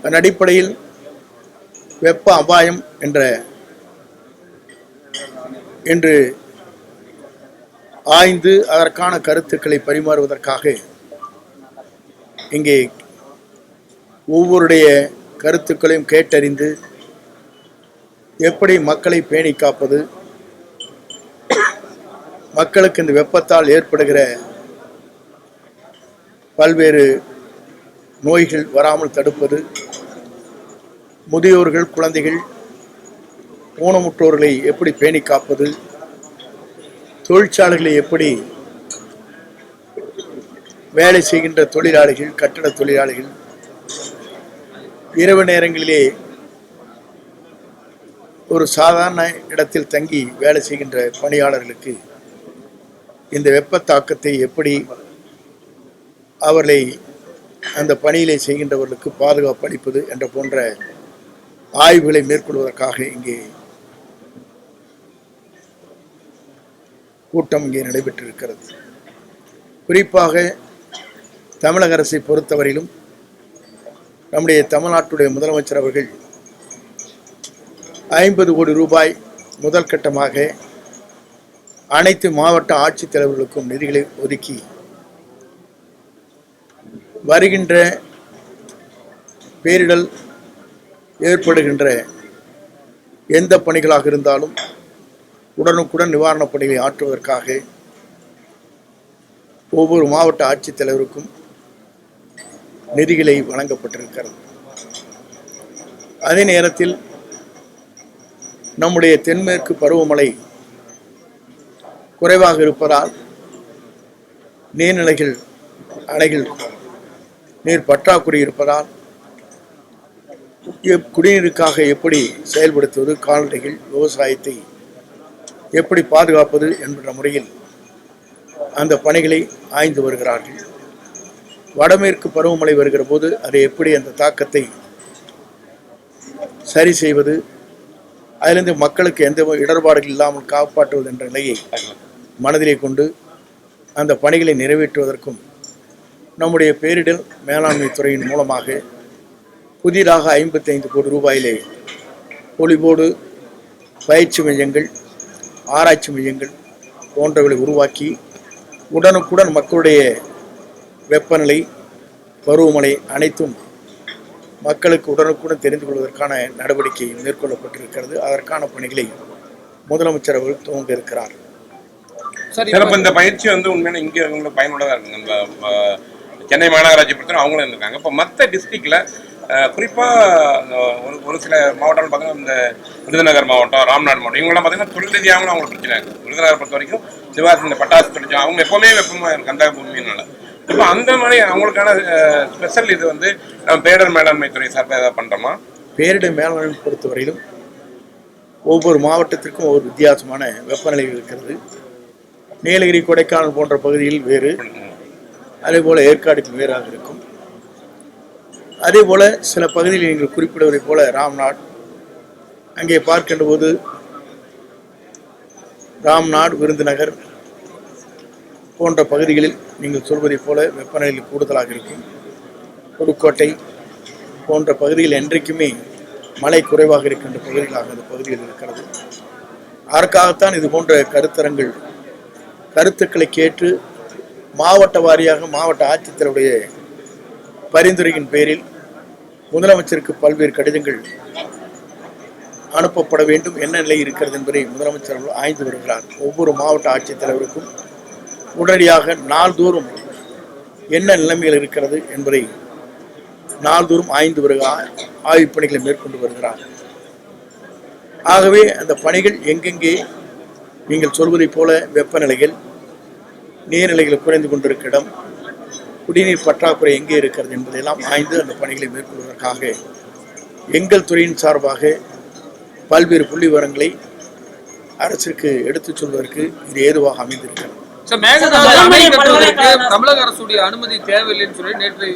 அதன் அடிப்படையில் வெப்ப அபாயம் என்று ஆய்ந்து அதற்கான கருத்துக்களை பரிமாறுவதற்காக இங்கே ஒவ்வொருடைய கருத்துக்களையும் கேட்டறிந்து எப்படி மக்களை பேணி காப்பது, மக்களுக்கு இந்த வெப்பத்தால் ஏற்படுகிற பல்வேறு நோய்கள் வராமல் தடுப்பது, முதியோர்கள், குழந்தைகள், ஊனமுற்றோர்களை எப்படி பேணி காப்பது, தொழிற்சாலைகளை எப்படி வேலை செய்கின்ற தொழிலாளிகள், கட்டட தொழிலாளிகள், இரவு நேரங்களிலே ஒரு சாதாரண இடத்தில் தங்கி வேலை செய்கின்ற பணியாளர்களுக்கு இந்த வெப்ப தாக்கத்தை எப்படி அவர்களை அந்த பணியிலே செய்கின்றவர்களுக்கு பாதுகாப்பு அளிப்பது என்ற போன்ற ஆய்வுகளை மேற்கொள்வதற்காக இங்கே கூட்டம் இங்கே நடைபெற்றிருக்கிறது. குறிப்பாக தமிழக அரசை பொறுத்தவரையிலும் நம்முடைய தமிழ்நாட்டுடைய முதலமைச்சர் அவர்கள் 50 கோடி ரூபாய் முதல் கட்டமாக அனைத்து மாவட்ட ஆட்சித்தலைவர்களுக்கும் நிதிகளை ஒதுக்கி வருகின்ற பேரிடர் ஏற்படுகின்ற எந்த பணிகளாக இருந்தாலும் உடனுக்குடன் நிவாரணப் பணிகளை ஆற்றுவதற்காக ஒவ்வொரு மாவட்ட ஆட்சித்தலைவருக்கும் நிதிகளை வழங்கப்பட்டிருக்கிறது. அதே நேரத்தில் நம்முடைய தென்மேற்கு பருவமழை குறைவாக இருப்பதால் நீர்நிலைகள், அணைகள் நீர் பற்றாக்குறை இருப்பதால் குடிநீருக்காக எப்படி செயல்படுத்துவது, கால்நடைகள், விவசாயத்தை எப்படி பாதுகாப்பது என்கின்ற முறையில் அந்த பணிகளை ஆய்ந்து வருகிறார்கள். வடமேற்கு பருவமழை வருகிற போது அதை எப்படி அந்த தாக்கத்தை சரி செய்வது, அதிலிருந்து மக்களுக்கு எந்த இடர்பாடுகள் இல்லாமல் காப்பாற்றுவது என்ற நிலையை மனதிலே கொண்டு அந்த பணிகளை நிறைவேற்றுவதற்கும் நம்முடைய பேரிடர் மேலாண்மை துறையின் மூலமாக புதிதாக 55 கோடி ரூபாயிலே பொலிவோடு பயிற்சி மையங்கள், ஆராய்ச்சி மையங்கள் போன்றவர்களை உருவாக்கி உடனுக்குடன் மக்களுடைய வெப்பநிலை, பருவமழை அனைத்தும் மக்களுக்கு உடனுக்குடன் தெரிந்து கொள்வதற்கான நடவடிக்கை மேற்கொள்ளப்பட்டிருக்கிறது. அதற்கான பணிகளை முதலமைச்சர் அவர்கள் துவங்க இருக்கிறார். இந்த பயிற்சி உண்மையான இங்கே அவங்களுக்கு பயனுள்ளதாக இருக்குங்க. இந்த சென்னை மாநகராட்சி பொறுத்தவரை அவங்களும் இருக்காங்க. இப்போ மற்ற டிஸ்ட்ரிக்டில் குறிப்பாக ஒரு சில மாவட்டங்கள் பார்த்தீங்கன்னா இந்த விருதுநகர் மாவட்டம், ராம்நாடு மாவட்டம், இவங்களாம் பார்த்தீங்கன்னா தொழில் ரீதியாகவும் அவங்களுக்கு பிரச்சனை இருக்குது. விருதுநகர் பொறுத்த வரைக்கும் சிவாசி இந்த பட்டாசு தொழிற்சி அவங்க எப்போவுமே வெப்பமாக இருக்குது அந்த பூமியினால. இப்போ அந்த மாதிரி அவங்களுக்கான ஸ்பெஷல் இது நம்ம பேரிடர் மேலாண்மை துறை சார்பாக ஏதாவது பண்ணுறோமா? பேரிடர் மேலாண்மை பொறுத்தவரையிலும் ஒவ்வொரு மாவட்டத்திற்கும் ஒவ்வொரு வித்தியாசமான வெப்பநிலைகள் இருக்கிறது. நீலகிரி, கொடைக்கானல் போன்ற பகுதியில் வேறு, அதே போல் ஏற்காடுக்கு வேறாக இருக்கும். அதே போல் சில பகுதியில் நீங்கள் குறிப்பிடுவதை போல ராம்நாடு, அங்கே பார்க்கின்ற போது ராம்நாடு, விருதுநகர் போன்ற பகுதிகளில் நீங்கள் சொல்வதை போல வெப்பநிலை கூடுதலாக இருக்கும். புதுக்கோட்டை போன்ற பகுதிகள் என்றைக்குமே மழை குறைவாக இருக்கின்ற பகுதிகளாக அந்த பகுதிகள் இருக்கிறது. அதற்காகத்தான் இது போன்ற கருத்துக்களை கேட்டு மாவட்ட வாரியாக மாவட்ட ஆட்சித்தலைவருடைய பரிந்துரையின் பேரில் முதலமைச்சருக்கு பல்வேறு கடிதங்கள் அனுப்பப்பட வேண்டும், என்ன நிலை இருக்கிறது என்பதை முதலமைச்சர் ஆய்ந்து வருகிறார். ஒவ்வொரு மாவட்ட ஆட்சித்தலைவருக்கும் உடனடியாக நாள்தோறும் என்ன நிலைமைகள் இருக்கிறது என்பதை நாள்தோறும் ஆய்வு பணிகளை மேற்கொண்டு வருகிறார். ஆகவே அந்த பணிகள் எங்கெங்கே நீங்கள் சொல்வதை போல வெப்பநிலைகள், நீர்நிலைகள் குறைந்து கொண்டிருக்கிற இடம், குடிநீர் பற்றாக்குறை எங்கே இருக்கிறது என்பதையெல்லாம் ஆய்ந்து அந்த பணிகளை மேற்கொள்வதற்காக எங்கள் துறையின் சார்பாக பல்வேறு புள்ளி விவரங்களை அரசிற்கு எடுத்துச் சொல்வதற்கு இது ஏதுவாக அமைந்திருக்கிறது. தமிழக அரசுடைய அனுமதி தேவையில்லைன்னு சொல்லி நேற்று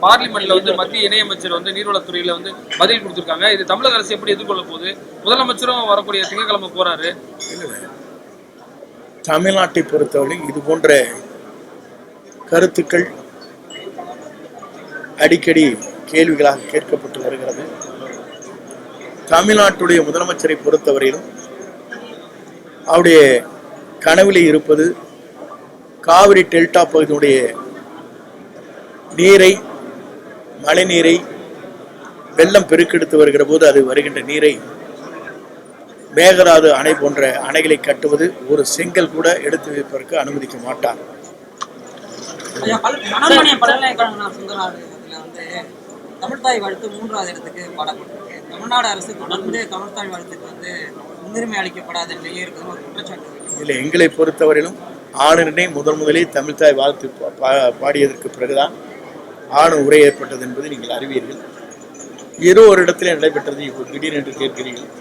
பார்லிமெண்ட்ல மத்திய இணையமைச்சர் நீர்வளத்துறையில பதில் கொடுத்திருக்காங்க. இது தமிழக அரசு எப்படி எதிர்கொள்ள போகுது? முதலமைச்சரும் வரக்கூடிய திங்கட்கிழமை போறாரு. தமிழ்நாட்டை பொறுத்தவரை இது போன்ற கருத்துக்கள் அடிக்கடி கேள்விகளாக கேட்கப்பட்டு வருகிறது. தமிழ்நாட்டுடைய முதலமைச்சரை பொறுத்தவரையிலும் அவருடைய கனவிலே இருப்பது காவிரி டெல்டா பகுதியினுடைய நீரை, மழை நீரை வெள்ளம் பெருக்கெடுத்து வருகிற போது அது வருகின்ற நீரை மேகதாது அணை போன்ற அணைகளை கட்டுவது ஒரு செங்கல் கூட எடுத்து வைப்பதற்கு அனுமதிக்க மாட்டார். தமிழ்தாய் வாழ்த்து 3வது இடத்துக்கு பாடப்பட்டிருக்கு. தமிழ்நாடு அரசு தொடர்ந்து தமிழ்தாய் வாழ்த்துக்கு முன்னுரிமை அளிக்கப்படாத நிலையே இருக்குது ஒரு குற்றச்சாட்டு. இதில் எங்களை பொறுத்தவரையிலும் ஆளுநரை முதலில் தமிழ்தாய் வாழ்த்து பாடியதற்கு பிறகுதான் ஆளுநர் உரை ஏற்பட்டது என்பது நீங்கள் அறிவீர்கள். ஏதோ ஒரு இடத்திலே நடைபெற்றது, இப்போ திடீரென்று கேட்கிறீர்கள்.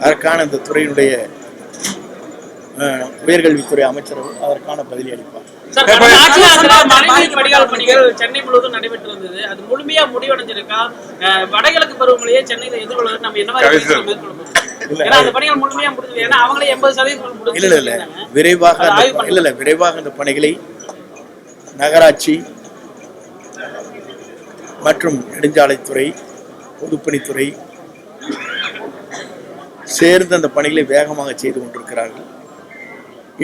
அதற்கான இந்த துறையினுடைய உயர்கல்வித்துறை அமைச்சர் அதற்கான பதிலை அளிப்பார். சென்னை முழுவதும் நடைபெற்று வந்தது, அது முழுமையா முடிவடைஞ்சிருக்கா? வடகிழக்கு பருவமழையை சென்னையில எதிர்கொள்வது நம்ம என்ன மாதிரி முழுமையா முடிஞ்சது? ஏன்னா அவங்களே 80% விரைவாக இந்த பணிகளை நகராட்சி மற்றும் நெடுஞ்சாலைத்துறை, பொதுப்பணித்துறை சேர்ந்து அந்த பணிகளை வேகமாக செய்து கொண்டிருக்கிறார்கள்.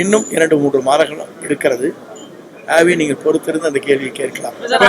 இன்னும் 2-3 மாதங்கள் இருக்கிறது. ஆகவே நீங்கள் பொறுத்திருந்து அந்த கேள்வியை கேட்கலாம்.